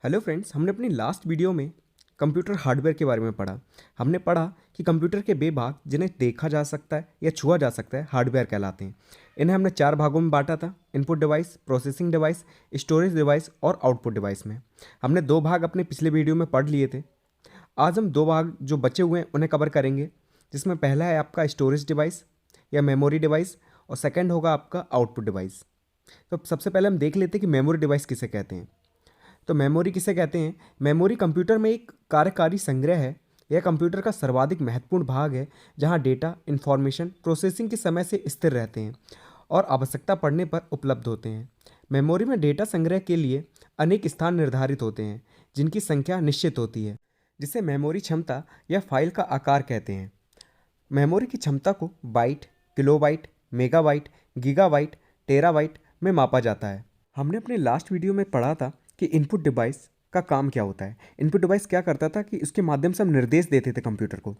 Hello friends, हमने अपनी last video में कंप्यूटर हार्डवेयर के बारे में पढ़ा। हमने पढ़ा कि कंप्यूटर के वे भाग जिन्हें देखा जा सकता है या छुआ जा सकता है हार्डवेयर कहलाते हैं। इन्हें हमने 4 भागों में बांटा था: input device, processing device, storage device और आउटपुट डिवाइस में। हमने 2 भाग अपने पिछले वीडियो में पढ़ लिए थे। आज हम 2 भाग जो बचे हुए हैं उन्हें कवर करेंगे, जिसमें पहला है आपका स्टोरेज डिवाइस या मेमोरी डिवाइस और सेकेंड होगा आपका आउटपुट डिवाइस। तो सबसे पहले हम देख लेते हैं कि मेमोरी डिवाइस किसे कहते हैं। तो मेमोरी किसे कहते हैं? मेमोरी कंप्यूटर में एक कार्यकारी संग्रह है। यह कंप्यूटर का सर्वाधिक महत्वपूर्ण भाग है, जहां डेटा, इंफॉर्मेशन प्रोसेसिंग के समय से स्थिर रहते हैं और आवश्यकता पड़ने पर उपलब्ध होते हैं। मेमोरी में डेटा संग्रह के लिए अनेक स्थान निर्धारित होते हैं, जिनकी संख्या निश्चित होती है, जिसे मेमोरी क्षमता या फाइल का आकार कहते हैं। मेमोरी की क्षमता को byte, kilobyte, megabyte, gigabyte, terabyte में मापा जाता है। हमने अपने लास्ट वीडियो में पढ़ा था कि इनपुट डिवाइस का काम क्या होता है। इनपुट डिवाइस क्या करता था कि उसके माध्यम से हम निर्देश देते थे कंप्यूटर को।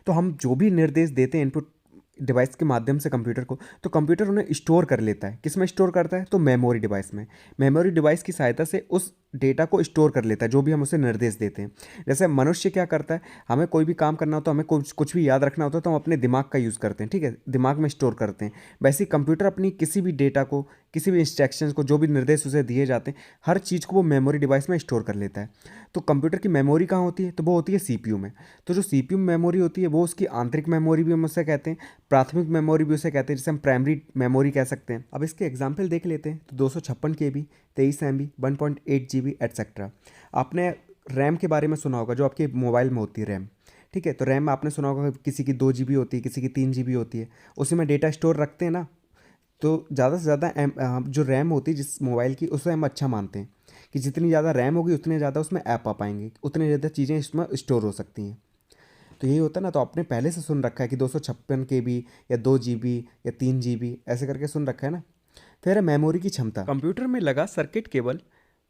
तो हम जो भी निर्देश देते हैं इनपुट डिवाइस के माध्यम से कंप्यूटर को, तो कंप्यूटर उन्हें स्टोर कर लेता है। किस में स्टोर करता है? तो मेमोरी डिवाइस में। मेमोरी डिवाइस की सहायता से उस डेटा को स्टोर कर लेता है, जो भी हम उसे निर्देश देते हैं। जैसे मनुष्य क्या करता है, हमें कोई भी काम करना होता है, हमें कुछ भी याद रखना होता है, तो हम अपने दिमाग का यूज़ करते हैं, ठीक है, दिमाग में स्टोर करते हैं। वैसे ही कंप्यूटर अपनी किसी भी डेटा को, किसी भी इंस्ट्रक्शंस को, जो भी निर्देश उसे दिए जाते हैं, हर चीज़ को वो मेमोरी डिवाइस में स्टोर कर लेता है। तो कंप्यूटर की मेमोरी कहाँ होती है? तो वो होती है सीपीयू में। तो जो सीपीयू मेमोरी होती है वो उसकी आंतरिक मेमोरी भी हम उसे कहते हैं, प्राथमिक मेमोरी भी उसे कहते हैं, जिसे हम प्राइमरी मेमोरी कह सकते हैं। अब इसके एग्जाम्पल देख लेते हैं। तो 256 KB, 23 MB, 1.8 GB एटसेट्रा। आपने रैम के बारे में सुना होगा, जो आपके मोबाइल में होती है रैम, ठीक है। तो रैम में आपने सुना होगा किसी की 2 GB होती है, किसी की 3 GB होती है। उसी में डेटा स्टोर रखते हैं ना। तो ज़्यादा से ज़्यादा जो रैम होती है जिस मोबाइल की, उसे हम अच्छा मानते हैं कि जितनी ज़्यादा रैम होगी उतने ज़्यादा उसमें ऐप आ पाएंगे, उतनी ज़्यादा चीज़ें इसमें स्टोर हो सकती हैं। तो यही होता है ना। तो आपने पहले से सुन रखा है कि 256 KB या 2 GB या 3 GB ऐसे करके सुन रखा है ना। फिर है मेमोरी की क्षमता। कंप्यूटर में लगा सर्किट केवल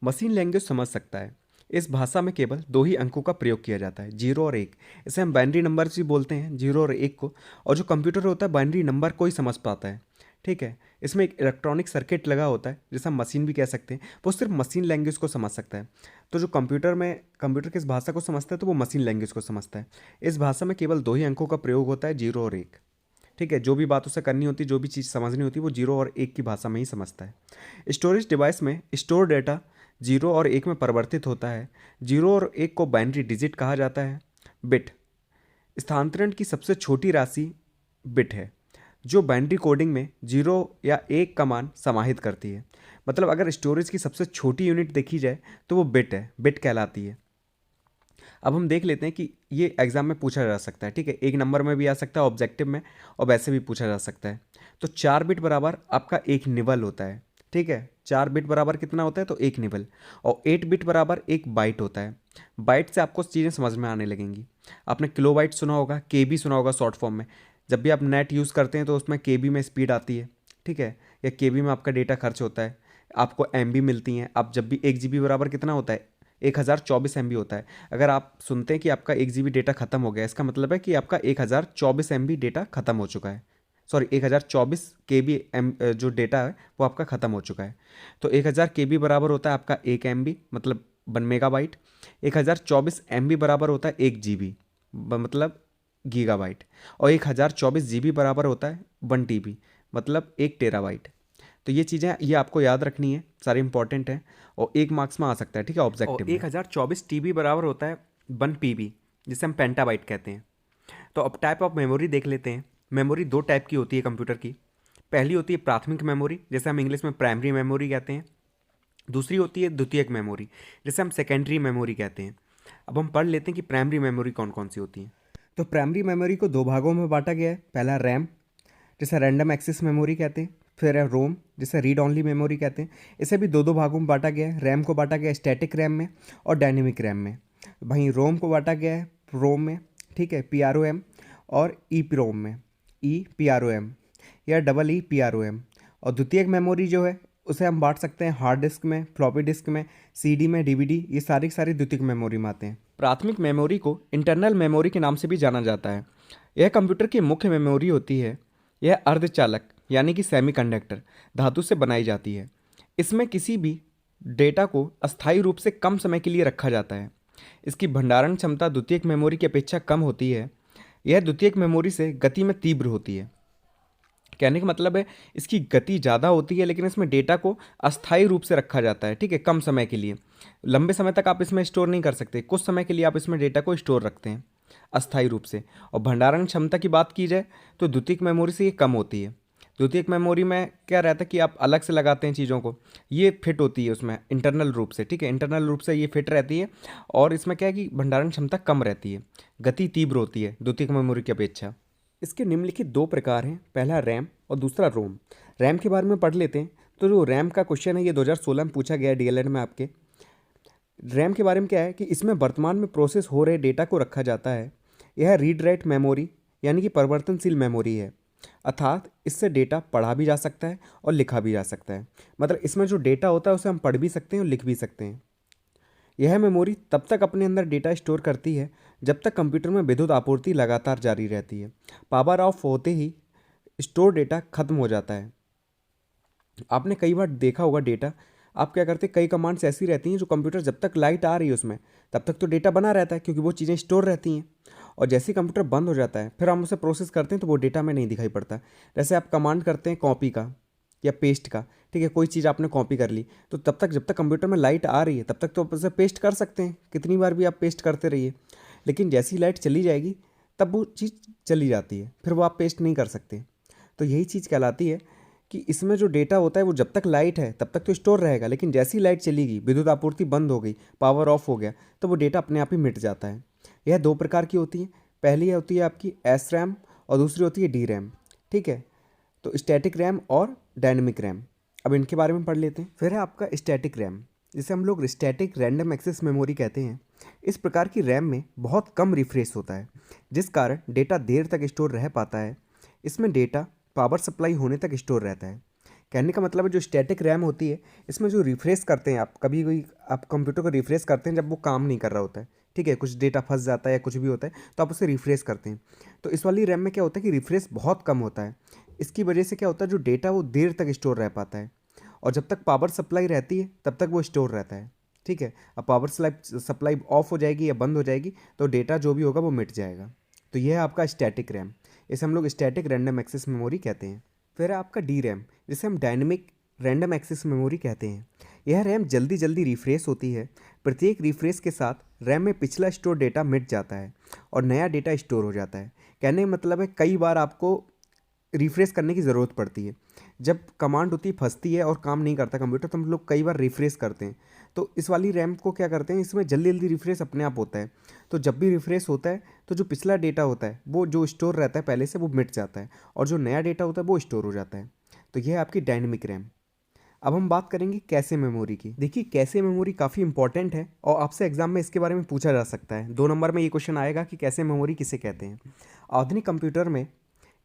मशीन लैंग्वेज समझ सकता है। इस भाषा में केवल 2 ही अंकों का प्रयोग किया जाता है, 0 और 1। इसे हम बाइनरी नंबर भी बोलते हैं, 0 और 1 को। और जो कंप्यूटर होता है बाइनरी नंबर को ही समझ पाता है, ठीक है। इसमें एक इलेक्ट्रॉनिक सर्किट लगा होता है, जिसे हम मशीन भी कह सकते हैं, वो सिर्फ मशीन लैंग्वेज को समझ सकता है। तो जो कंप्यूटर किस भाषा को समझता है, तो वो मशीन लैंग्वेज को समझता है। इस भाषा में केवल 2 ही अंकों का प्रयोग होता है, 0 और 1, ठीक है। जो भी बात उसे करनी होती है, जो भी चीज़ समझनी होती है, वो 0 और 1 की भाषा में ही समझता है। स्टोरेज डिवाइस में स्टोर डेटा 0 और 1 में परिवर्तित होता है। 0 और 1 को बाइनरी डिजिट कहा जाता है। बिट स्थानांतरण की सबसे छोटी राशि बिट है, जो बाइनरी कोडिंग में 0 या 1 का मान समाहित करती है। मतलब अगर स्टोरेज की सबसे छोटी यूनिट देखी जाए तो वो बिट है, बिट कहलाती है। अब हम देख लेते हैं कि ये एग्जाम में पूछा जा सकता है, ठीक है, 1 नंबर में भी आ सकता है, ऑब्जेक्टिव में, और वैसे भी पूछा जा सकता है। तो 4 बिट बराबर आपका 1 निबल होता है, ठीक है। 4 बिट बराबर कितना होता है? तो 1 निबल। और 8 बिट बराबर 1 बाइट होता है। बाइट से आपको चीज़ें समझ में आने लगेंगी। आपने किलोबाइट सुना होगा, केबी सुना होगा शॉर्ट फॉर्म में। जब भी आप नेट यूज़ करते हैं तो उसमें केबी में स्पीड आती है, ठीक है, या केबी में आपका डेटा खर्च होता है, आपको एमबी मिलती हैं। आप जब भी 1 GB बराबर कितना होता है? 1024 MB होता है। अगर आप सुनते हैं कि आपका 1 GB डेटा खत्म हो गया, इसका मतलब है कि आपका 1024 MB डेटा खत्म हो चुका है। सॉरी, 1024 KB जो डेटा है वो आपका ख़त्म हो चुका है। तो 1000 KB बराबर होता है आपका 1 MB, मतलब 1 मेगाबाइट। 1024 MB बराबर होता है 1 GB, मतलब गीगाबाइट। और 1024 GB बराबर होता है 1 TB, मतलब 1 टेराबाइट। तो ये चीज़ें ये आपको याद रखनी है, सारी इंपॉर्टेंट है, और 1 मार्क्स में आ सकता है, ठीक है, ऑब्जेक्टिव में। 1024 TB बराबर होता है 1 PB, जिसे हम पेंटाबाइट कहते हैं। तो अब टाइप ऑफ मेमोरी देख लेते हैं। मेमोरी 2 टाइप की होती है कंप्यूटर की। पहली होती है प्राथमिक मेमोरी, जैसे हम इंग्लिश में प्राइमरी मेमोरी कहते हैं। दूसरी होती है द्वितीयक मेमोरी, जिसे हम सेकेंडरी मेमोरी कहते हैं। अब हम पढ़ लेते हैं कि प्राइमरी मेमोरी कौन कौन सी होती है। तो प्राइमरी मेमोरी को 2 भागों में बांटा गया है। पहला रैम, जिसे रैंडम एक्सेस मेमोरी कहते हैं। फिर है रोम, जिसे रीड ओनली मेमोरी कहते हैं। इसे भी 2 भागों में बांटा गया है। रैम को बांटा गया है स्टैटिक रैम में और डायनेमिक रैम में। वहीं रोम को बांटा गया है रोम में, ठीक है, PROM, और ई प्रोम में, EPROM या EEPROM। और द्वितीयक मेमोरी जो है उसे हम बांट सकते हैं हार्ड डिस्क में, फ्लॉपी डिस्क में, CD में, DVD, ये सारी सारी द्वितीयक मेमोरी में आते हैं। प्राथमिक मेमोरी को इंटरनल मेमोरी के नाम से भी जाना जाता है। यह कंप्यूटर की मुख्य मेमोरी होती है। यह अर्धचालक यानी कि सेमीकंडक्टर धातु से बनाई जाती है। इसमें किसी भी डेटा को अस्थायी रूप से कम समय के लिए रखा जाता है। इसकी भंडारण क्षमता द्वितीयक मेमोरी की अपेक्षा कम होती है। यह द्वितीयक मेमोरी से गति में तीव्र होती है। कहने का मतलब है इसकी गति ज़्यादा होती है, लेकिन इसमें डेटा को अस्थायी रूप से रखा जाता है, ठीक है, कम समय के लिए। लंबे समय तक आप इसमें स्टोर नहीं कर सकते, कुछ समय के लिए आप इसमें डेटा को स्टोर रखते हैं अस्थायी रूप से। और भंडारण क्षमता की बात की जाए तो द्वितीयक मेमोरी से ये कम होती है। द्वितीयक मेमोरी में क्या रहता है कि आप अलग से लगाते हैं चीज़ों को, ये फिट होती है उसमें इंटरनल रूप से, ठीक है, इंटरनल रूप से ये फिट रहती है। और इसमें क्या है कि भंडारण क्षमता कम रहती है, गति तीव्र होती है द्वितीयक मेमोरी की अपेक्षा। इसके निम्नलिखित दो प्रकार हैं, पहला रैम और दूसरा रोम। रैम के बारे में पढ़ लेते हैं। तो जो रैम का क्वेश्चन है ये 2016 में पूछा गया है डीएलएड में आपके। रैम के बारे में क्या है कि इसमें वर्तमान में प्रोसेस हो रहे डेटा को रखा जाता है। यह रीड राइट मेमोरी यानी कि परिवर्तनशील मेमोरी है, अर्थात इससे डेटा पढ़ा भी जा सकता है और लिखा भी जा सकता है। मतलब इसमें जो डेटा होता है उसे हम पढ़ भी सकते हैं और लिख भी सकते हैं। यह मेमोरी तब तक अपने अंदर डेटा स्टोर करती है जब तक कंप्यूटर में विद्युत आपूर्ति लगातार जारी रहती है। पावर ऑफ होते ही स्टोर डेटा खत्म हो जाता है। आपने कई बार देखा होगा डेटा, आप क्या करते हैं, कई कमांड्स ऐसी रहती हैं जो कंप्यूटर जब तक लाइट आ रही है उसमें तब तक तो डेटा बना रहता है, क्योंकि वो चीज़ें स्टोर रहती हैं। और जैसे ही कंप्यूटर बंद हो जाता है फिर हम उसे प्रोसेस करते हैं तो वो डेटा में नहीं दिखाई पड़ता। जैसे आप कमांड करते हैं कॉपी का या पेस्ट का, ठीक है, कोई चीज़ आपने कॉपी कर ली तो तब तक जब तक कंप्यूटर में लाइट आ रही है तब तक तो आप उसे पेस्ट कर सकते हैं, कितनी बार भी आप पेस्ट करते रहिए। लेकिन जैसी लाइट चली जाएगी तब वो चीज़ चली जाती है, फिर वो आप पेस्ट नहीं कर सकते। तो यही चीज़ कहलाती है कि इसमें जो डेटा होता है वो जब तक लाइट है तब तक तो स्टोर रहेगा, लेकिन जैसी ही लाइट चली गई, विद्युत आपूर्ति बंद हो गई, पावर ऑफ हो गया, तो वो डेटा अपने आप ही मिट जाता है। यह दो प्रकार की होती है। पहली होती है आपकी एस रैम और दूसरी होती है डी रैम, ठीक है। तो स्टैटिक रैम और डायनेमिक रैम, अब इनके बारे में पढ़ लेते हैं। फिर है आपका स्टैटिक रैम, जिसे हम लोग स्टैटिक रैंडम एक्सेस मेमोरी कहते हैं। इस प्रकार की रैम में बहुत कम रिफ्रेश होता है, जिस कारण डेटा देर तक स्टोर रह पाता है। इसमें डेटा पावर सप्लाई होने तक स्टोर रहता है। कहने का मतलब है जो स्टैटिक रैम होती है इसमें जो रिफ्रेश करते हैं आप, कभी कोई आप कंप्यूटर को रिफ्रेश करते हैं जब वो काम नहीं कर रहा होता है, ठीक है, कुछ डेटा फंस जाता है या कुछ भी होता है तो आप उसे रिफ्रेश करते हैं। तो इस वाली रैम में क्या होता है कि रिफ्रेश बहुत कम होता है। इसकी वजह से क्या होता है जो डेटा वो देर तक स्टोर रह पाता है, और जब तक पावर सप्लाई रहती है तब तक वो स्टोर रहता है, ठीक है। अब पावर सप्लाई ऑफ हो जाएगी या बंद हो जाएगी तो डेटा जो भी होगा वो मिट जाएगा। तो यह है आपका स्टैटिक रैम, इसे हम लोग स्टैटिक रैंडम एक्सेस मेमोरी कहते हैं। फिर है आपका डी रैम, जिसे हम डायनेमिक रैंडम एक्सेस मेमोरी कहते हैं। यह रैम जल्दी जल्दी रिफ्रेश होती है। प्रत्येक रिफ्रेश के साथ रैम में पिछला स्टोर डेटा मिट जाता है और नया डेटा स्टोर हो जाता है। कहने का मतलब है कई बार आपको रिफ्रेश करने की ज़रूरत पड़ती है। जब कमांड होती है फंसती है और काम नहीं करता कंप्यूटर तो हम लोग कई बार रिफ्रेश करते हैं। तो इस वाली रैम को क्या करते हैं, इसमें जल्दी जल्दी रिफ्रेश अपने आप होता है। तो जब भी रिफ्रेश होता है तो जो पिछला डेटा होता है वो जो स्टोर रहता है पहले से वो मिट जाता है, और जो नया डेटा होता है वो स्टोर हो जाता है। तो यह है आपकी डायनेमिक रैम। अब हम बात करेंगे कैशे मेमोरी की। देखिए कैशे मेमोरी काफ़ी इंपॉर्टेंट है और आपसे एग्जाम में इसके बारे में पूछा जा सकता है। 2 नंबर में ये क्वेश्चन आएगा कि कैशे मेमोरी किसे कहते हैं। आधुनिक कंप्यूटर में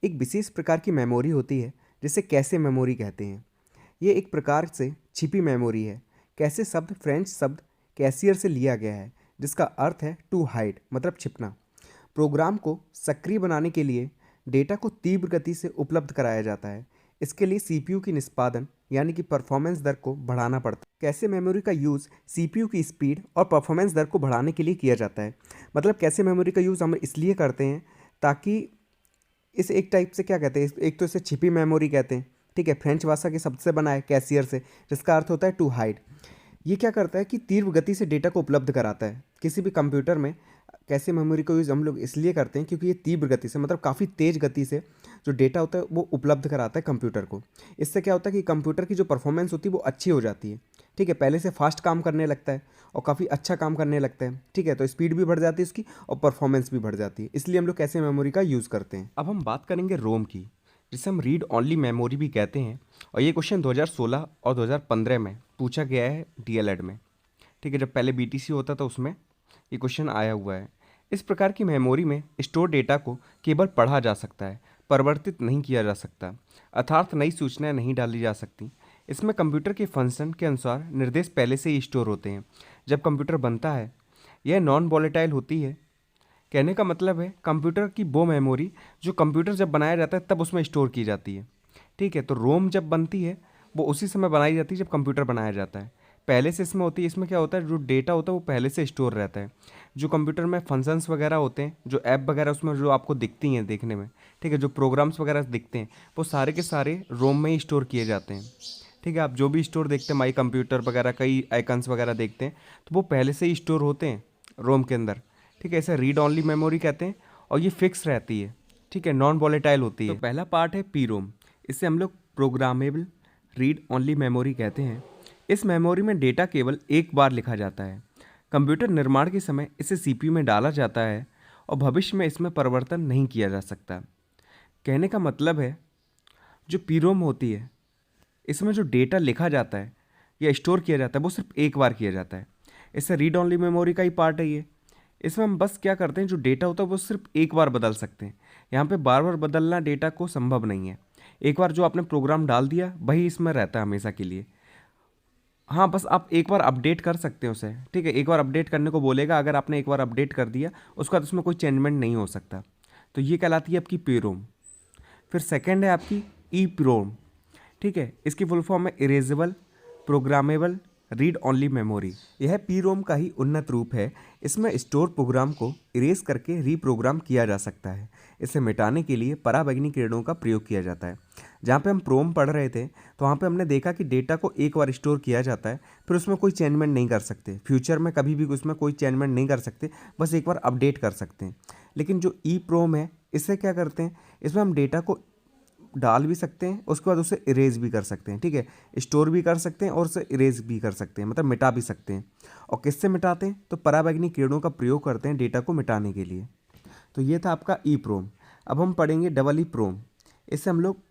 एक विशेष प्रकार की मेमोरी होती है जिसे कैशे मेमोरी कहते हैं। ये एक प्रकार से छिपी मेमोरी है। कैशे शब्द फ्रेंच शब्द कैशियर से लिया गया है, जिसका अर्थ है टू हाइड, मतलब छिपना। प्रोग्राम को सक्रिय बनाने के लिए डेटा को तीव्र गति से उपलब्ध कराया जाता है। इसके लिए सीपीयू की निष्पादन यानी कि परफॉर्मेंस दर को बढ़ाना पड़ता है। कैशे मेमोरी का यूज़ सीपीयू की स्पीड और परफॉर्मेंस दर को बढ़ाने के लिए किया जाता है। मतलब कैशे मेमोरी का यूज़ हम इसलिए करते हैं ताकि इस एक टाइप से क्या कहते हैं, एक तो इसे छिपी मेमोरी कहते हैं, ठीक है, फ्रेंच भाषा के शब्द से बना है कैशियर से, जिसका अर्थ होता है टू हाइड। ये क्या करता है कि तीव्र गति से डेटा को उपलब्ध कराता है किसी भी कंप्यूटर में। कैशे मेमोरी का यूज़ हम लोग इसलिए करते हैं क्योंकि ये तीव्र गति से, मतलब काफ़ी तेज़ गति से जो डेटा होता है वो उपलब्ध कराता है कंप्यूटर को। इससे क्या होता है कि कंप्यूटर की जो परफॉर्मेंस होती है वो अच्छी हो जाती है, ठीक है, पहले से फास्ट काम करने लगता है और काफ़ी अच्छा काम करने लगता है, ठीक है। तो स्पीड भी बढ़ जाती है उसकी और परफॉर्मेंस भी बढ़ जाती है, इसलिए हम लोग कैशे मेमोरी का यूज़ करते हैं। अब हम बात करेंगे रोम की, जिसे हम रीड ऑनली मेमोरी भी कहते हैं। और ये क्वेश्चन 2016 और 2015 में पूछा गया है डीएलएड में, ठीक है, जब पहले बीटीसी होता था उसमें ये क्वेश्चन आया हुआ है। इस प्रकार की मेमोरी में स्टोर डेटा को केवल पढ़ा जा सकता है, परिवर्तित नहीं किया जा सकता, अर्थात नई सूचनाएं नहीं डाली जा सकती। इसमें कंप्यूटर के फंक्शन के अनुसार निर्देश पहले से ही स्टोर होते हैं। जब कंप्यूटर बनता है यह नॉन वॉलेटाइल होती है। कहने का मतलब है कंप्यूटर की वो मेमोरी जो कंप्यूटर जब बनाया जाता है तब उसमें स्टोर की जाती है, ठीक है। तो रोम जब बनती है वो उसी समय बनाई जाती है जब कंप्यूटर बनाया जाता है, पहले से इसमें होती है। इसमें क्या होता है, जो डेटा होता है वो पहले से स्टोर रहता है। जो कंप्यूटर में फंक्शंस वगैरह होते हैं, जो ऐप वगैरह उसमें जो आपको दिखती हैं देखने में, ठीक है, जो प्रोग्राम्स वगैरह दिखते हैं वो सारे के सारे रोम में ही स्टोर किए जाते हैं। ठीक है, आप जो भी स्टोर देखते हैं, माई कंप्यूटर वगैरह कई आइकन्स वगैरह देखते हैं, तो वो पहले से ही स्टोर होते हैं रोम के अंदर। ठीक है, इसे रीड ऑनली मेमोरी कहते हैं और ये फिक्स रहती है। ठीक है, नॉन वॉलेटाइल होती है। तो पहला पार्ट है पी रोम। इसे हम लोग प्रोग्रामेबल रीड ऑनली मेमोरी कहते हैं। इस मेमोरी में डेटा केवल एक बार लिखा जाता है। कंप्यूटर निर्माण के समय इसे सीपीयू में डाला जाता है और भविष्य में इसमें परिवर्तन नहीं किया जा सकता। कहने का मतलब है, जो पी रोम होती है इसमें जो डेटा लिखा जाता है या स्टोर किया जाता है वो सिर्फ एक बार किया जाता है। इससे रीड ऑनली मेमोरी का ही पार्ट है ये। इसमें हम बस क्या करते हैं, जो डेटा होता है वो सिर्फ एक बार बदल सकते हैं। यहाँ पे बार बार बदलना डेटा को संभव नहीं है। एक बार जो आपने प्रोग्राम डाल दिया वही इसमें रहता है हमेशा के लिए। हाँ, बस आप एक बार अपडेट कर सकते हैं उसे। ठीक है, एक बार अपडेट करने को बोलेगा, अगर आपने एक बार अपडेट कर दिया उसके बाद उसमें कोई चेंजमेंट नहीं हो सकता। तो ये कहलाती है आपकी पी रोम। फिर सेकेंड है आपकी ई प्रोम। ठीक है, इसकी फुल फॉर्म है erasable programmable read only memory. यह पी रोम का ही उन्नत रूप है। इसमें स्टोर प्रोग्राम को इरेज करके रीप्रोग्राम किया जा सकता है। इसे मिटाने के लिए पराबैंगनी किरणों का प्रयोग किया जाता है। जहाँ पे हम प्रोम पढ़ रहे थे तो वहाँ पे हमने देखा कि डेटा को एक बार स्टोर किया जाता है, फिर उसमें कोई चेंजमेंट नहीं कर सकते। फ्यूचर में कभी भी उसमें कोई चेंजमेंट नहीं कर सकते, बस एक बार अपडेट कर सकते हैं। लेकिन जो ई प्रोम है, इससे क्या करते हैं, इसमें हम डेटा को डाल भी सकते हैं, उसके बाद उसे इरेज भी कर सकते हैं। ठीक है, स्टोर भी कर सकते हैं और उसे इरेज भी कर सकते हैं, मतलब मिटा भी सकते हैं। और किससे मिटाते हैं, तो पराबैंगनी किरणों का प्रयोग करते हैं डेटा को मिटाने के लिए। तो ये था आपका ई प्रोम। अब हम पढ़ेंगे डबल ई प्रोम। इससे हम लोग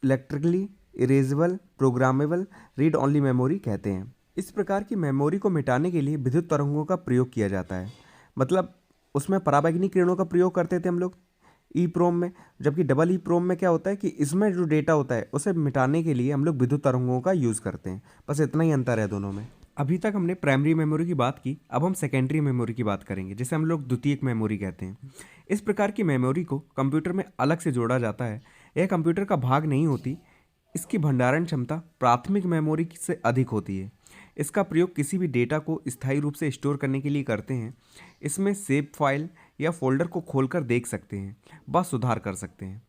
electrically erasable programmable read only memory कहते हैं। इस प्रकार की मेमोरी को मिटाने के लिए विद्युत तरंगों का प्रयोग किया जाता है। मतलब उसमें पराबैंगनी किरणों का प्रयोग करते थे हम लोग ई प्रोम में, जबकि डबल ई प्रोम में क्या होता है कि इसमें जो डेटा होता है उसे मिटाने के लिए हम लोग विद्युत तरंगों का यूज़ करते हैं। बस इतना ही अंतर है दोनों में। अभी तक हमने प्राइमरी मेमोरी की बात की, अब हम सेकेंडरी मेमोरी की बात करेंगे, जिसे हम लोग द्वितीयक मेमोरी कहते हैं। इस प्रकार की मेमोरी को कंप्यूटर में अलग से जोड़ा जाता है। यह कंप्यूटर का भाग नहीं होती। इसकी भंडारण क्षमता प्राथमिक मेमोरी से अधिक होती है। इसका प्रयोग किसी भी डेटा को स्थायी रूप से स्टोर करने के लिए करते हैं। इसमें सेव फाइल या फोल्डर को खोलकर देख सकते हैं, बस सुधार कर सकते हैं।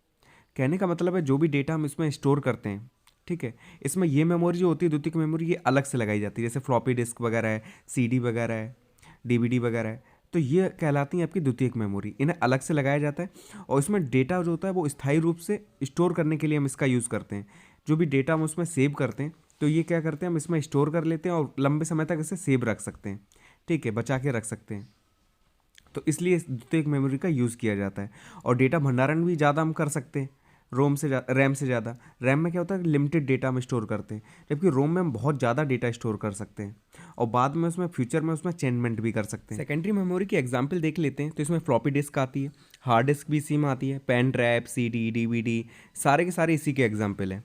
कहने का मतलब है, जो भी डेटा हम इसमें स्टोर करते हैं, ठीक है, इसमें ये मेमोरी जो होती है द्वितीयक मेमोरी, ये अलग से लगाई जाती है। जैसे फ्लॉपी डिस्क वगैरह है, सीडी वगैरह है, डीवीडी वगैरह है, तो ये कहलाती है आपकी द्वितीयक मेमोरी। इन्हें अलग से लगाया जाता है और इसमें डेटा जो होता है वो स्थायी रूप से स्टोर करने के लिए हम इसका यूज़ करते हैं। जो भी डेटा हम उसमें सेव करते हैं तो ये क्या करते हैं, हम इसमें स्टोर कर लेते हैं और लंबे समय तक इसे सेव रख सकते हैं। ठीक है, बचा के रख सकते हैं। तो इसलिए इस द्वितीयक मेमोरी का यूज़ किया जाता है। और डेटा भंडारण भी ज़्यादा हम कर सकते हैं रैम से ज़्यादा। रैम में क्या होता है, लिमिटेड डेटा हम स्टोर करते हैं, जबकि रोम में हम बहुत ज़्यादा डेटा स्टोर कर सकते हैं और बाद में उसमें फ्यूचर में उसमें चेंजमेंट भी कर सकते हैं। सेकेंडरी मेमोरी की एग्जांपल देख लेते हैं। तो इसमें फ्लॉपी डिस्क आती है, हार्ड डिस्क भी इसी में आती है, पेन ड्राइव, सीडी, डीवीडी, सारे के सारे इसी के एग्जाम्पल हैं।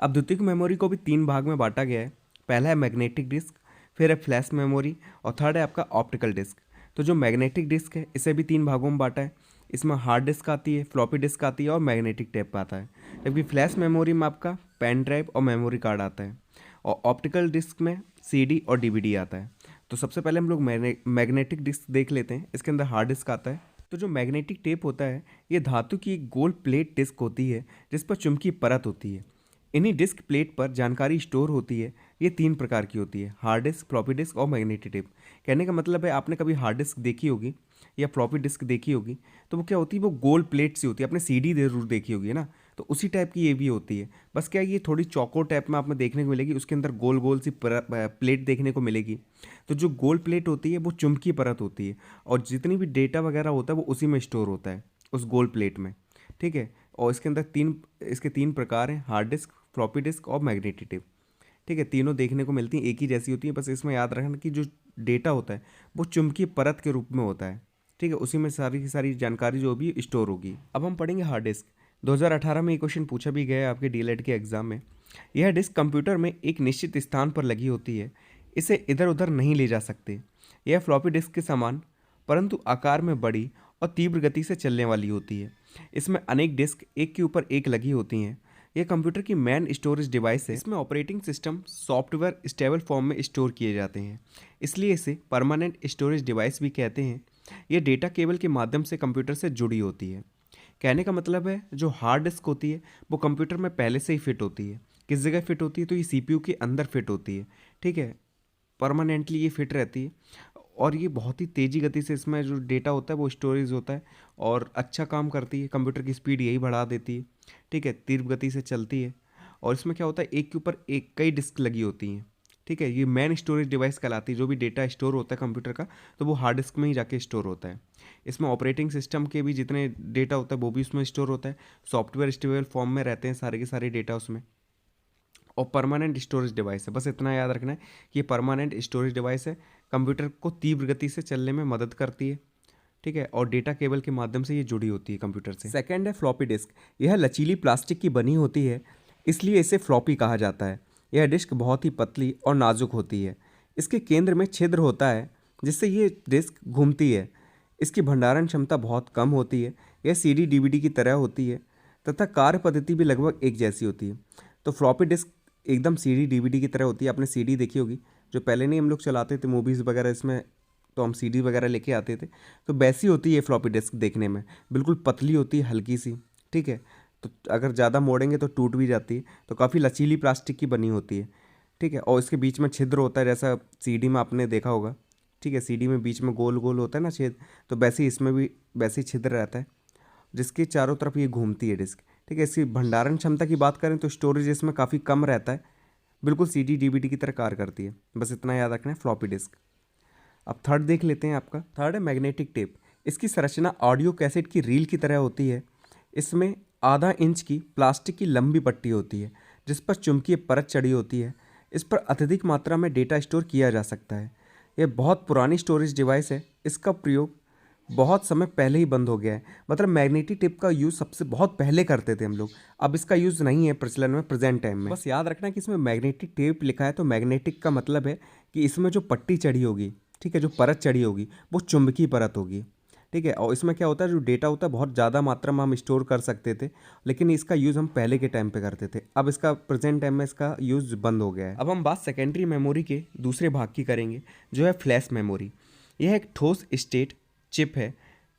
अब द्वितीयक मेमोरी को भी 3 भाग में बांटा गया है। पहला है मैग्नेटिक डिस्क, फिर है फ्लैश मेमोरी और थर्ड है आपका ऑप्टिकल डिस्क। तो जो मैग्नेटिक डिस्क है इसे भी 3 भागों में बांटा है। इसमें हार्ड डिस्क आती है, फ्लॉपी डिस्क आती है और मैग्नेटिक टेप आता है। जबकि फ्लैश मेमोरी में आपका पेन ड्राइव और मेमोरी कार्ड आता है और ऑप्टिकल डिस्क में सीडी और डीवीडी आता है। तो सबसे पहले हम लोग मैग्नेटिक डिस्क देख लेते हैं। इसके अंदर हार्ड डिस्क आता है। तो जो मैग्नेटिक टेप होता है ये धातु की एक गोल प्लेट डिस्क होती है जिस पर चुंबकीय परत होती है। इन्हीं डिस्क प्लेट पर जानकारी स्टोर होती है। ये 3 प्रकार की होती है, हार्ड डिस्क, फ्लॉपी डिस्क और मैग्नेटिक टेप। कहने का मतलब है, आपने कभी हार्ड डिस्क देखी होगी या फ्लॉपी डिस्क देखी होगी तो वो क्या होती है, वो गोल प्लेट सी होती है। आपने सीडी जरूर देखी होगी ना, तो उसी टाइप की ये भी होती है। बस क्या ये थोड़ी चौकोर टाइप में आपने देखने को मिलेगी, उसके अंदर गोल गोल सी प्लेट देखने को मिलेगी। तो जो गोल प्लेट होती है वो चुंबकीय परत होती है और जितनी भी डेटा वगैरह होता है वो उसी में स्टोर होता है, उस गोल प्लेट में। ठीक है, और इसके अंदर इसके 3 प्रकार हैं, हार्ड डिस्क, फ्लॉपी डिस्क और मैग्नेटिक टेप। ठीक है, तीनों देखने को मिलती हैं, एक ही जैसी होती हैं। बस इसमें याद रखना कि जो डेटा होता है वो चुंबकीय परत के रूप में होता है। ठीक है, उसी में सारी की सारी जानकारी जो भी स्टोर होगी। अब हम पढ़ेंगे हार्ड डिस्क। 2018 में ये क्वेश्चन पूछा भी गया है आपके डीएलएड के एग्जाम में। यह डिस्क कंप्यूटर में एक निश्चित स्थान पर लगी होती है। इसे इधर उधर नहीं ले जा सकते। यह फ्लॉपी डिस्क के समान परंतु आकार में बड़ी और तीव्र गति से चलने वाली होती है। इसमें अनेक डिस्क एक के ऊपर एक लगी होती हैं। यह कंप्यूटर की मेन स्टोरेज डिवाइस है। इसमें operating system software stable form में स्टोर किए जाते हैं, इसलिए इसे परमानेंट स्टोरेज डिवाइस भी कहते हैं। यह डेटा केबल के माध्यम से कंप्यूटर से जुड़ी होती है। कहने का मतलब है जो हार्ड डिस्क होती है वो कंप्यूटर में पहले से ही फिट होती है। किस जगह फिट होती है? तो ये सीपीयू के अंदर फिट होती है, ठीक है, परमानेंटली ये फिट रहती है। और ये बहुत ही तेज़ी गति से इसमें जो डेटा होता है वो स्टोरेज होता है और अच्छा काम करती है। कंप्यूटर की स्पीड यही बढ़ा देती है, ठीक है, तीव्र गति से चलती है। और इसमें क्या होता है, एक के ऊपर एक कई डिस्क लगी होती हैं, ठीक है। ये मेन स्टोरेज डिवाइस कहलाती है। जो भी डेटा स्टोर होता है कंप्यूटर का तो वो हार्ड डिस्क में ही जाके स्टोर होता है। इसमें ऑपरेटिंग सिस्टम के भी जितने डेटा होता है वो भी उसमें स्टोर होता है। सॉफ्टवेयर स्टेबल फॉर्म में रहते हैं सारे के सारे डेटा उसमें। और परमानेंट स्टोरेज डिवाइस है, बस इतना याद रखना है कि ये परमानेंट स्टोरेज डिवाइस है। कंप्यूटर को तीव्र गति से चलने में मदद करती है, ठीक है, और डेटा केबल के माध्यम से ये जुड़ी होती है कंप्यूटर से। सेकंड है फ्लॉपी डिस्क। यह लचीली प्लास्टिक की बनी होती है, इसलिए इसे फ्लॉपी कहा जाता है। यह डिस्क बहुत ही पतली और नाजुक होती है। इसके केंद्र में छिद्र होता है जिससे ये डिस्क घूमती है। इसकी भंडारण क्षमता बहुत कम होती है। यह सीडी डीवीडी की तरह होती है तथा कार्य पद्धति भी लगभग एक जैसी होती है। तो फ्लॉपी डिस्क एकदम सीडी डीवीडी की तरह होती है। आपने सीडी देखी होगी, जो पहले नहीं हम लोग चलाते थे मूवीज़ वगैरह, इसमें तो हम सीडी वगैरह लेके आते थे, तो वैसी होती है फ्लॉपी डिस्क देखने में। बिल्कुल पतली होती है, हल्की सी, ठीक है। तो अगर ज़्यादा मोड़ेंगे तो टूट भी जाती है। तो काफ़ी लचीली प्लास्टिक की बनी होती है, ठीक है। और इसके बीच में छिद्र होता है, जैसा सीडी में आपने देखा होगा, ठीक है। सीडी में बीच में गोल गोल होता है ना छेद, तो वैसे ही इसमें भी वैसे ही छिद्र रहता है जिसके चारों तरफ ये घूमती है डिस्क, ठीक है। इसकी भंडारण क्षमता की बात करें तो स्टोरेज इसमें काफ़ी कम रहता है, बिल्कुल सीडी डीवीडी की तरह कार्य करती है। बस इतना याद रखना है फ्लॉपी डिस्क। अब थर्ड देख लेते हैं। आपका थर्ड है मैग्नेटिक टेप। इसकी संरचना ऑडियो कैसेट की रील की तरह होती है। इसमें आधा इंच की प्लास्टिक की लंबी पट्टी होती है जिस पर चुंबकीय परत चढ़ी होती है। इस पर अत्यधिक मात्रा में डेटा स्टोर किया जा सकता है। यह बहुत पुरानी स्टोरेज डिवाइस है। इसका प्रयोग बहुत समय पहले ही बंद हो गया है। मतलब मैग्नेटिक टेप का यूज़ सबसे बहुत पहले करते थे हम लोग, अब इसका यूज़ नहीं है प्रचलन में प्रेजेंट टाइम में। बस याद रखना कि इसमें मैग्नेटिक टेप लिखा है तो मैग्नेटिक का मतलब है कि इसमें जो पट्टी चढ़ी होगी, ठीक है, जो परत चढ़ी होगी वो चुंबकीय परत होगी, ठीक है। और इसमें क्या होता है, जो डेटा होता है बहुत ज़्यादा मात्रा में हम स्टोर कर सकते थे, लेकिन इसका यूज़ हम पहले के टाइम पे करते थे। अब इसका प्रेजेंट टाइम में इसका यूज़ बंद हो गया है। अब हम बात सेकेंडरी मेमोरी के दूसरे भाग की करेंगे, जो है फ्लैश मेमोरी। यह एक ठोस स्टेट चिप है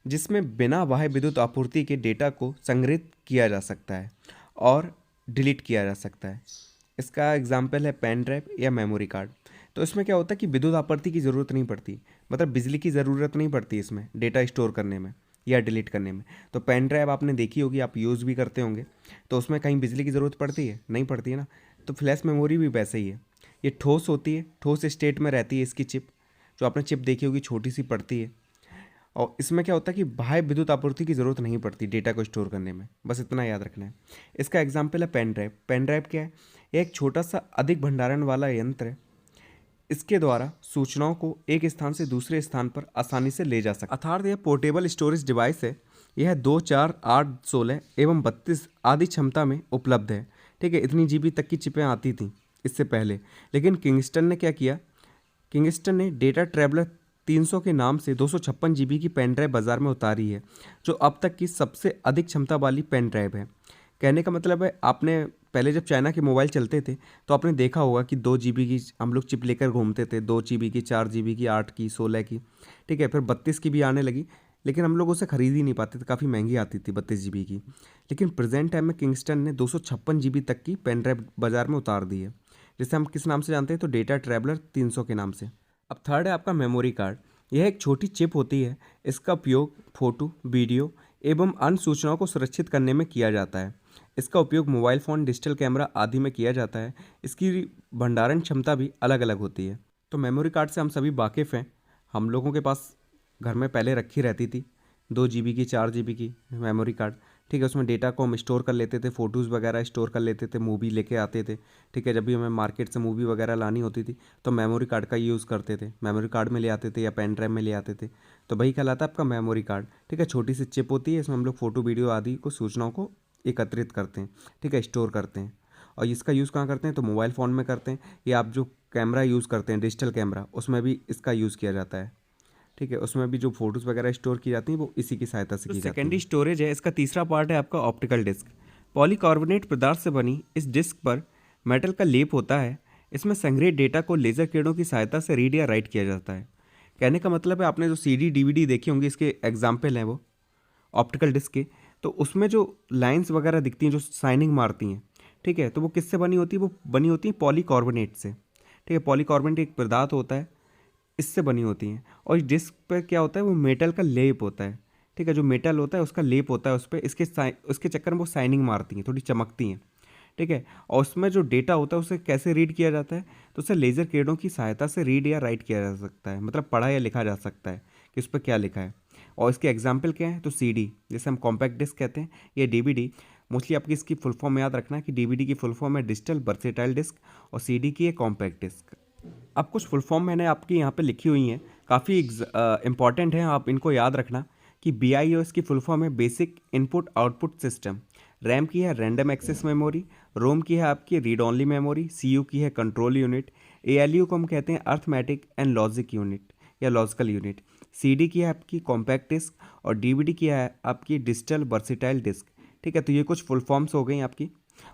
जिसमें बिना बाह्य विद्युत आपूर्ति के डेटा को संग्रहित किया जा सकता है और डिलीट किया जा सकता है। इसका एग्जाम्पल है पेन ड्राइव या मेमोरी कार्ड। तो इसमें क्या होता है कि विद्युत आपूर्ति की ज़रूरत नहीं पड़ती, मतलब बिजली की ज़रूरत नहीं पड़ती इसमें डेटा स्टोर करने में या डिलीट करने में। तो पेन ड्राइव आपने देखी होगी, आप यूज़ भी करते होंगे, तो उसमें कहीं बिजली की ज़रूरत पड़ती है? नहीं पड़ती है ना। तो फ्लैश मेमोरी भी वैसे ही है। ये ठोस होती है, ठोस स्टेट में रहती है इसकी चिप। जो आपने चिप देखी होगी छोटी सी पड़ती है, और इसमें क्या होता है कि बाह्य विद्युत आपूर्ति की ज़रूरत नहीं पड़ती डेटा को स्टोर करने में। बस इतना याद रखना है। इसका एग्जाम्पल है पेन ड्राइव। पेन ड्राइव क्या है? यह एक छोटा सा अधिक भंडारण वाला यंत्र है। इसके द्वारा सूचनाओं को एक स्थान से दूसरे स्थान पर आसानी से ले जा सकता है। अर्थात यह पोर्टेबल स्टोरेज डिवाइस है। यह 2, 4, 8, 16 एवं 32 आदि क्षमता में उपलब्ध है, ठीक है। इतनी जीबी तक की चिपें आती थी इससे पहले, लेकिन किंगस्टन ने क्या किया, किंगस्टन ने डेटा ट्रैवलर 300 के नाम से 256 जीबी की पेन ड्राइव बाज़ार में उतारी है, जो अब तक की सबसे अधिक क्षमता वाली पेन ड्राइव है। कहने का मतलब है, आपने पहले जब चाइना के मोबाइल चलते थे तो आपने देखा होगा कि 2 जीबी की हम लोग चिप लेकर घूमते थे, 2 जीबी की, 4 जीबी की, 8 की, 16 की, ठीक है। फिर 32 की भी आने लगी, लेकिन हम लोग उसे खरीद ही नहीं पाते थे, काफ़ी महंगी आती थी 32 जीबी की। लेकिन प्रेजेंट टाइम में किंगस्टन ने 256 जीबी तक की पेन ड्राइव बाज़ार में उतार दी है, जिसे हम किस नाम से जानते हैं, तो डेटा ट्रैवलर 300 के नाम से। अब थर्ड है आपका मेमोरी कार्ड। यह एक छोटी चिप होती है। इसका उपयोग फ़ोटो, वीडियो एवं अन्य सूचनाओं को सुरक्षित करने में किया जाता है। इसका उपयोग मोबाइल फ़ोन, डिजिटल कैमरा आदि में किया जाता है। इसकी भंडारण क्षमता भी अलग अलग होती है। तो मेमोरी कार्ड से हम सभी वाकिफ़ हैं। हम लोगों के पास घर में पहले रखी रहती थी 2 जीबी की, 4 जीबी की मेमोरी कार्ड, ठीक है। उसमें डेटा को हम स्टोर कर लेते थे, फ़ोटोज़ वगैरह स्टोर कर लेते थे, मूवी लेके आते थे, ठीक है। जब भी हमें मार्केट से मूवी वगैरह लानी होती थी तो मेमोरी कार्ड का यूज़ करते थे, मेमोरी कार्ड में ले आते थे या पेन ड्राइव में ले आते थे। तो वही कहलाता है आपका मेमोरी कार्ड, ठीक है। छोटी सी चिप होती है, इसमें हम लोग फ़ोटो, वीडियो आदि को, सूचनाओं को एकत्रित करते हैं, ठीक है, स्टोर करते हैं। और इसका यूज़ कहाँ करते हैं, तो मोबाइल फ़ोन में करते हैं, या आप जो कैमरा यूज़ करते हैं डिजिटल कैमरा, उसमें भी इसका यूज़ किया जाता है, ठीक है। उसमें भी जो फोटोज़ वगैरह स्टोर की जाती हैं वो इसी की सहायता से की जाती है। सेकेंडरी स्टोरेज है। इसका तीसरा पार्ट है आपका ऑप्टिकल डिस्क। पॉलीकार्बोनेट पदार्थ से बनी इस डिस्क पर मेटल का लेप होता है। इसमें संग्रहित डेटा को लेज़र किरणों की सहायता से रीड या राइट किया जाता है। कहने का मतलब है, आपने जो सीडी डीवीडी देखी होंगी, इसके एग्जाम्पल हैं वो ऑप्टिकल डिस्क के, तो उसमें जो लाइंस वगैरह दिखती हैं जो शाइनिंग मारती हैं, ठीक है, तो वो किससे बनी होती है? वो बनी होती है पॉलीकार्बोनेट से, ठीक है। पॉलीकार्बोनेट एक पदार्थ होता है, इससे बनी होती हैं। और इस डिस्क पर क्या होता है? वो मेटल का लेप होता है, ठीक है। जो मेटल होता है उसका लेप होता है उस पर, उसके चक्कर में वो शाइनिंग मारती हैं, थोड़ी चमकती हैं, ठीक है। और उसमें जो डेटा होता है उसे कैसे रीड किया जाता है? तो उसे लेज़र किरणों की सहायता से रीड या राइट किया जा सकता है, मतलब पढ़ा या लिखा जा सकता है कि उस पर क्या लिखा है। और इसके एग्जाम्पल क्या है? तो सीडी, जैसे हम कॉम्पैक्ट डिस्क कहते हैं, या डीवीडी। मोस्टली आपकी इसकी फुल फॉर्म याद रखना है कि डीवीडी की फुल फॉर्म है डिजिटल वर्सेटाइल डिस्क और सीडी की है कॉम्पैक्ट डिस्क। अब कुछ फुल फॉर्म मैंने आपकी यहाँ पे लिखी हुई हैं, काफ़ी इंपॉर्टेंट हैं, आप इनको याद रखना कि BIOS की फुल फॉर्म है basic input output system. RAM की है रैंडम एक्सेस मेमोरी, रोम की है आपकी रीड ओनली मेमोरी, CU की है कंट्रोल यूनिट, ALU को हम कहते हैं अर्थमेटिक एंड लॉजिक यूनिट या लॉजिकल यूनिट, CD की है आपकी कॉम्पैक्ट डिस्क और DVD की है आपकी डिजिटल वर्सेटाइल डिस्क, ठीक है। तो ये कुछ फुल फॉर्म्स हो गई आपकी।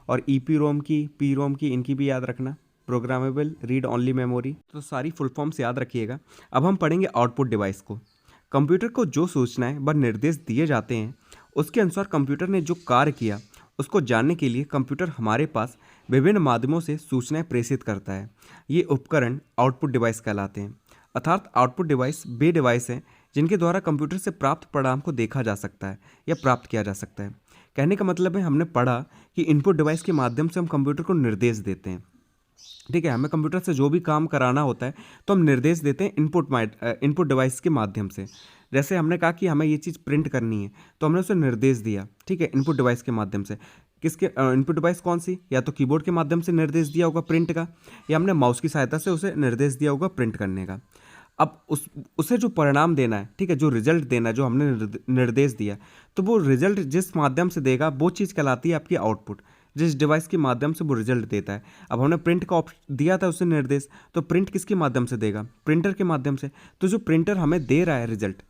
और EPROM की, PROM की, इनकी भी याद रखना, प्रोग्रामेबल रीड ओनली मेमोरी। तो सारी फुल फॉर्म्स याद रखिएगा। अब हम पढ़ेंगे आउटपुट डिवाइस को। कंप्यूटर को जो सूचनाएं व निर्देश दिए जाते हैं उसके अनुसार कंप्यूटर ने जो कार्य किया उसको जानने के लिए कंप्यूटर हमारे पास विभिन्न माध्यमों से सूचनाएं प्रेषित करता है। ये उपकरण आउटपुट डिवाइस कहलाते हैं। अर्थात आउटपुट डिवाइस वे डिवाइस हैं जिनके द्वारा कंप्यूटर से प्राप्त परिणाम को देखा जा सकता है या प्राप्त किया जा सकता है। कहने का मतलब है, हमने पढ़ा कि इनपुट डिवाइस के माध्यम से हम कंप्यूटर को निर्देश देते हैं, ठीक है। हमें कंप्यूटर से जो भी काम कराना होता है तो हम निर्देश देते हैं इनपुट डिवाइस के माध्यम से। जैसे हमने कहा कि हमें ये चीज़ प्रिंट करनी है तो हमने उसे निर्देश दिया, ठीक है, इनपुट डिवाइस के माध्यम से। किसके इनपुट डिवाइस कौन सी? या तो कीबोर्ड के माध्यम से निर्देश दिया होगा प्रिंट का, या हमने माउस की सहायता से उसे निर्देश दिया होगा प्रिंट करने का। अब उसे जो परिणाम देना है, ठीक है, जो रिजल्ट देना है, जो हमने निर्देश दिया, तो वो रिजल्ट जिस माध्यम से देगा वो चीज़ कहलाती है आपकी आउटपुट, जिस डिवाइस के माध्यम से वो रिजल्ट देता है। अब हमने प्रिंट का ऑप्शन दिया था उसे निर्देश, तो प्रिंट किसके माध्यम से देगा? प्रिंटर के माध्यम से। तो जो प्रिंटर हमें दे रहा है रिजल्ट,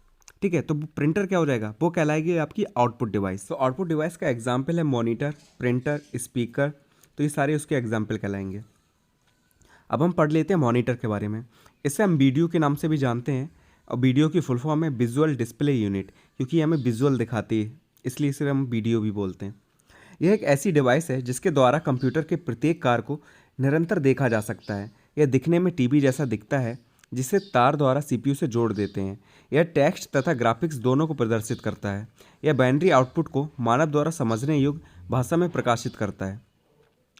ठीक है, तो प्रिंटर क्या हो जाएगा? वो कहलाएगी आपकी आउटपुट डिवाइस। तो आउटपुट डिवाइस का एग्जाम्पल है मॉनिटर, प्रिंटर, स्पीकर, तो ये सारे उसके एग्जाम्पल कहलाएंगे। अब हम पढ़ लेते हैं मॉनिटर के बारे में। इसे हम वीडियो के नाम से भी जानते हैं, और वीडियो की फुल फॉर्म है विजुअल डिस्प्ले यूनिट, क्योंकि हमें विजुअल दिखाती है इसलिए इसे हम वीडियो भी बोलते हैं। यह एक ऐसी डिवाइस है जिसके द्वारा कंप्यूटर के प्रत्येक कार्य को निरंतर देखा जा सकता है। यह दिखने में टीवी जैसा दिखता है, जिसे तार द्वारा CPU से जोड़ देते हैं। यह टेक्स्ट तथा ग्राफिक्स दोनों को प्रदर्शित करता है। यह बाइनरी आउटपुट को मानव द्वारा समझने योग्य भाषा में प्रकाशित करता है।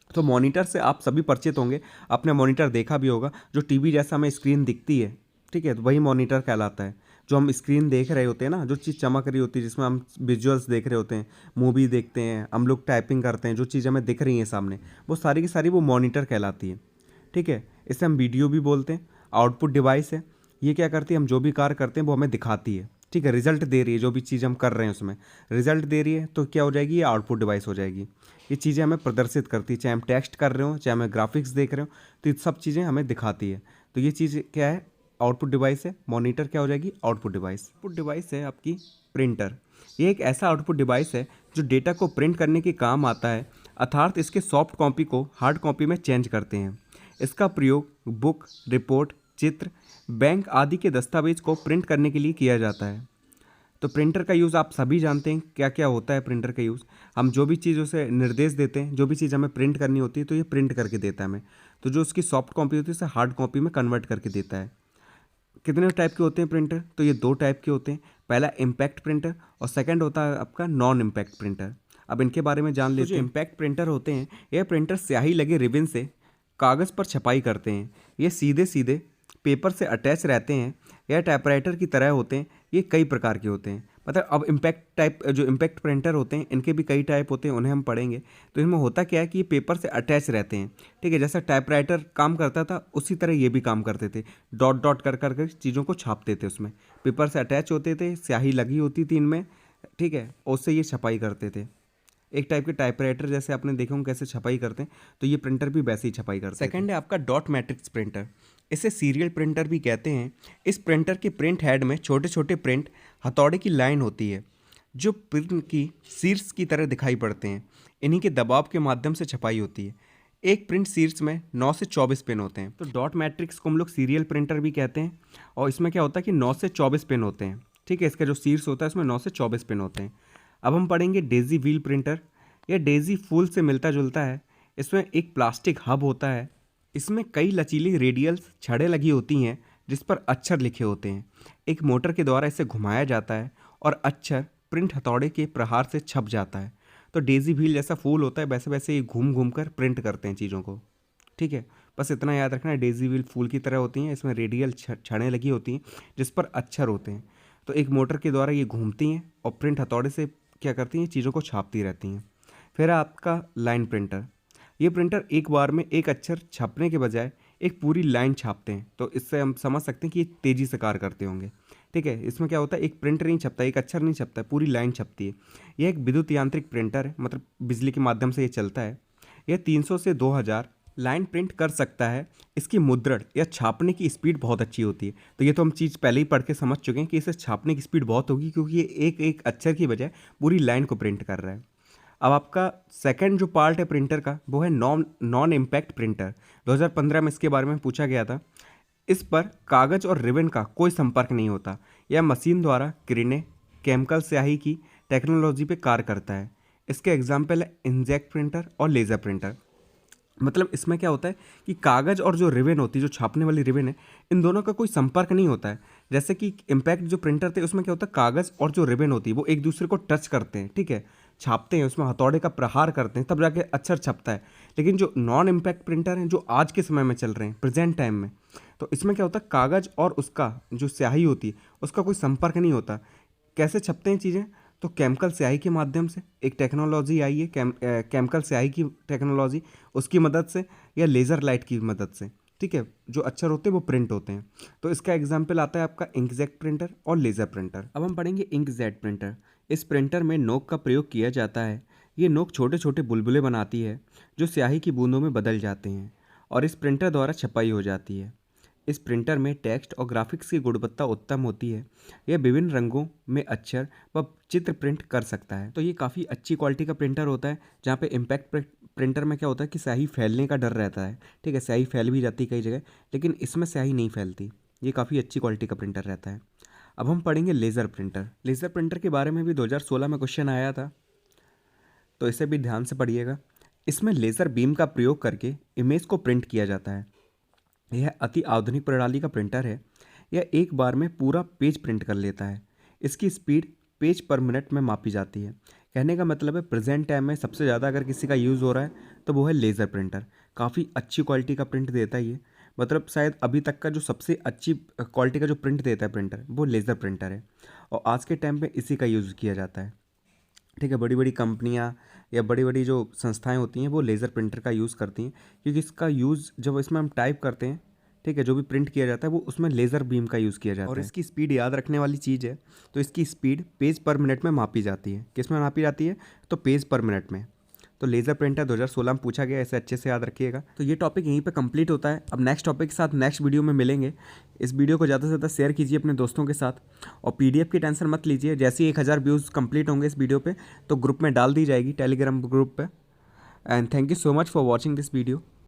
तो मॉनिटर से आप सभी परिचित होंगे, आपने मॉनिटर देखा भी होगा, जो टीवी जैसा हमें स्क्रीन दिखती है, ठीक है, तो वही मॉनिटर कहलाता है। जो हम स्क्रीन देख रहे होते हैं ना, जो चीज़ चमक रही होती है, जिसमें हम विजुअल्स देख रहे होते हैं, मूवी देखते हैं, हम लोग टाइपिंग करते हैं, जो चीज़ हमें दिख रही हैं सामने, वो सारी की सारी वो मॉनिटर कहलाती है, ठीक है। इसे हम वीडियो भी बोलते हैं। आउटपुट डिवाइस है, ये क्या करती है? हम जो भी कार्य करते हैं वो हमें दिखाती है, ठीक है, रिजल्ट दे रही है, जो भी चीज़ हम कर रहे हैं उसमें रिजल्ट दे रही है, तो क्या हो जाएगी? ये आउटपुट डिवाइस हो जाएगी। ये चीज़ें हमें प्रदर्शित करती है, चाहे हम टेक्स्ट कर रहे हो, चाहे हमें ग्राफिक्स देख रहे हो, तो ये सब चीज़ें हमें दिखाती है। तो ये चीज़ क्या है? आउटपुट डिवाइस है। मॉनिटर क्या हो जाएगी? Output device. आउटपुट डिवाइस है आपकी प्रिंटर। ये एक ऐसा आउटपुट डिवाइस है जो डेटा को प्रिंट करने के काम आता है, अर्थात इसके सॉफ्ट कॉपी को हार्ड कॉपी में चेंज करते हैं। इसका प्रयोग बुक, रिपोर्ट, चित्र, बैंक आदि के दस्तावेज को प्रिंट करने के लिए किया जाता है। तो प्रिंटर का यूज़ आप सभी जानते हैं क्या क्या होता है। प्रिंटर का यूज़, हम जो भी चीज़ उसे निर्देश देते हैं, जो भी चीज़ हमें प्रिंट करनी होती है तो ये प्रिंट करके देता है हमें। तो जो उसकी सॉफ्ट कॉपी होती है उसे हार्ड कॉपी में कन्वर्ट करके देता है। कितने टाइप के होते हैं प्रिंटर? तो ये 2 टाइप के होते हैं। पहला इम्पैक्ट प्रिंटर और सेकंड होता है आपका नॉन इम्पैक्ट प्रिंटर। अब इनके बारे में जान लेते हैं। जो इम्पैक्ट प्रिंटर होते हैं, यह प्रिंटर स्याही लगे रिबन से कागज़ पर छपाई करते हैं। ये सीधे सीधे पेपर से अटैच रहते हैं। यह टाइपराइटर की तरह होते हैं। ये कई प्रकार के होते हैं। मतलब अब जो इम्पैक्ट प्रिंटर होते हैं इनके भी कई टाइप होते हैं, उन्हें हम पढ़ेंगे। तो इनमें होता क्या है कि ये पेपर से अटैच रहते हैं, ठीक है। जैसा टाइपराइटर काम करता था उसी तरह ये भी काम करते थे, डॉट डॉट कर कर चीज़ों को छापते थे। उसमें पेपर से अटैच होते थे, स्याही लगी होती थी इनमें, ठीक है, उससे ये छपाई करते थे। एक टाइप के टाइपराइटर जैसे आपने देखे होंगे कैसे छपाई करते हैं, तो ये प्रिंटर भी वैसे ही छपाई करते हैं। सेकंड है आपका डॉट मैट्रिक्स प्रिंटर। इसे सीरियल प्रिंटर भी कहते हैं। इस प्रिंटर के प्रिंट हेड में छोटे छोटे प्रिंट हथौड़े की लाइन होती है। जो प्रिंट की शीर्ष की तरह दिखाई पड़ते हैं। इन्हीं के दबाव के माध्यम से छपाई होती है। एक प्रिंट शीर्ष में 9 से 24 पेन होते हैं। तो डॉट मैट्रिक्स को हम लोग सीरियल प्रिंटर भी कहते हैं। और इसमें क्या होता है कि 9 से 24 पेन होते हैं। ठीक है, इसका जो शीर्ष होता है उसमें 9 से 24 पेन होते हैं। अब हम पढ़ेंगे डेजी व्हील प्रिंटर। यह डेजी फूल से मिलता जुलता है। इसमें एक प्लास्टिक हब होता है। इसमें कई लचीली रेडियल छड़ें लगी होती हैं जिस पर अक्षर लिखे होते हैं। एक मोटर के द्वारा इसे घुमाया जाता है और अक्षर प्रिंट हथौड़े के प्रहार से छप जाता है। तो डेजी व्हील जैसा फूल होता है, वैसे वैसे ये घूम घूम कर प्रिंट करते हैं चीज़ों को। ठीक है, बस इतना याद रखना है, डेजी व्हील फूल की तरह होती हैं। इसमें रेडियल छड़ें लगी होती हैं जिस पर अक्षर होते हैं। तो एक मोटर के द्वारा ये घूमती हैं और प्रिंट हथौड़े से क्या करती हैं, चीज़ों को छापती रहती हैं। फिर है आपका लाइन प्रिंटर। ये प्रिंटर एक बार में एक अक्षर छपने के बजाय एक पूरी लाइन छापते हैं। तो इससे हम समझ सकते हैं कि ये तेज़ी से कार्य करते होंगे। ठीक है, इसमें क्या होता है, एक प्रिंटर नहीं छपता, एक अक्षर नहीं छपता है, पूरी लाइन छपती है। यह एक विद्युत यांत्रिक प्रिंटर है, मतलब बिजली के माध्यम से ये चलता है। यह 300 से 2000 लाइन प्रिंट कर सकता है। इसकी मुद्रण या छापने की स्पीड बहुत अच्छी होती है। तो ये तो हम चीज़ पहले ही पढ़ के समझ चुके हैं कि इसे छापने की स्पीड बहुत होगी, क्योंकि ये एक एक अक्षर की बजाय पूरी लाइन को प्रिंट कर रहा है। अब आपका सेकंड जो पार्ट है प्रिंटर का, वो है नॉन इम्पैक्ट प्रिंटर। 2015 में इसके बारे में पूछा गया था। इस पर कागज़ और रिबन का कोई संपर्क नहीं होता। यह मशीन द्वारा किरणें केमिकल स्याही की टेक्नोलॉजी पे कार्य करता है। इसके एग्जाम्पल है इंकजेट प्रिंटर और लेज़र प्रिंटर। मतलब इसमें क्या होता है कि कागज़ और जो रिबन होती है, जो छापने वाली रिबन है, इन दोनों का कोई संपर्क नहीं होता है। जैसे कि इम्पैक्ट जो प्रिंटर थे उसमें क्या होता है, कागज़ और जो रिबन होती है वो एक दूसरे को टच करते हैं। ठीक है, छापते हैं, उसमें हथौड़े का प्रहार करते हैं, तब जाके अक्षर छपता है। लेकिन जो नॉन इम्पैक्ट प्रिंटर हैं, जो आज के समय में चल रहे हैं, प्रेजेंट टाइम में, तो इसमें क्या होता है, कागज़ और उसका जो स्याही होती है उसका कोई संपर्क नहीं होता। कैसे छपते हैं चीज़ें, तो केमिकल स्याही के माध्यम से एक टेक्नोलॉजी आई है, केमिकल स्याही की टेक्नोलॉजी, उसकी मदद से या लेज़र लाइट की मदद से। ठीक है, जो अक्षर होते हैं वो प्रिंट होते हैं। तो इसका एग्जाम्पल आता है आपका इंकजेट प्रिंटर और लेज़र प्रिंटर। अब हम पढ़ेंगे इंकजेट प्रिंटर। इस प्रिंटर में नोक का प्रयोग किया जाता है। ये नोक छोटे छोटे बुलबुले बनाती है जो स्याही की बूंदों में बदल जाते हैं और इस प्रिंटर द्वारा छपाई हो जाती है। इस प्रिंटर में टेक्स्ट और ग्राफिक्स की गुणवत्ता उत्तम होती है। यह विभिन्न रंगों में अक्षर व चित्र प्रिंट कर सकता है। तो ये काफ़ी अच्छी क्वालिटी का प्रिंटर होता है। जहाँ पे इम्पैक्ट प्रिंटर में क्या होता है कि स्याही फैलने का डर रहता है। ठीक है, स्याही फैल भी जाती है कई जगह, लेकिन इसमें स्याही नहीं फैलती। ये काफ़ी अच्छी क्वालिटी का प्रिंटर रहता है। अब हम पढ़ेंगे लेज़र प्रिंटर। लेज़र प्रिंटर के बारे में भी 2016 में क्वेश्चन आया था, तो इसे भी ध्यान से पढ़िएगा। इसमें लेज़र बीम का प्रयोग करके इमेज को प्रिंट किया जाता है। यह अति आधुनिक प्रणाली का प्रिंटर है। यह एक बार में पूरा पेज प्रिंट कर लेता है। इसकी स्पीड पेज पर मिनट में मापी जाती है। कहने का मतलब है प्रेजेंट टाइम में सबसे ज़्यादा अगर किसी का यूज़ हो रहा है तो वो है लेज़र प्रिंटर। काफ़ी अच्छी क्वालिटी का प्रिंट देता है ये। मतलब शायद अभी तक का जो सबसे अच्छी क्वालिटी का जो प्रिंट देता है प्रिंटर, वो लेज़र प्रिंटर है और आज के टाइम पे इसी का यूज़ किया जाता है। ठीक है, बड़ी बड़ी कंपनियां या बड़ी बड़ी जो संस्थाएं होती हैं वो लेज़र प्रिंटर का यूज़ करती हैं, क्योंकि इसका यूज़ जब इसमें हम टाइप करते हैं, ठीक है, जो भी प्रिंट किया जाता है वो उसमें लेज़र बीम का यूज़ किया जाता है। और इसकी स्पीड याद रखने वाली चीज़ है। तो इसकी स्पीड पेज पर मिनट में मापी जाती है। किस में मापी जाती है, तो पेज पर मिनट में। तो लेज़र प्रिंटर 2016 में पूछा गया, ऐसे अच्छे से याद रखिएगा। तो ये टॉपिक यहीं पे कंप्लीट होता है। अब नेक्स्ट टॉपिक के साथ नेक्स्ट वीडियो में मिलेंगे। इस वीडियो को ज़्यादा से ज़्यादा शेयर कीजिए अपने दोस्तों के साथ और पीडीएफ की टेंशन मत लीजिए। जैसे ही 1000 व्यूज़ कंप्लीट होंगे इस वीडियो पे तो ग्रुप में डाल दी जाएगी, टेलीग्राम ग्रुप पे। And thank you so much for watching this video.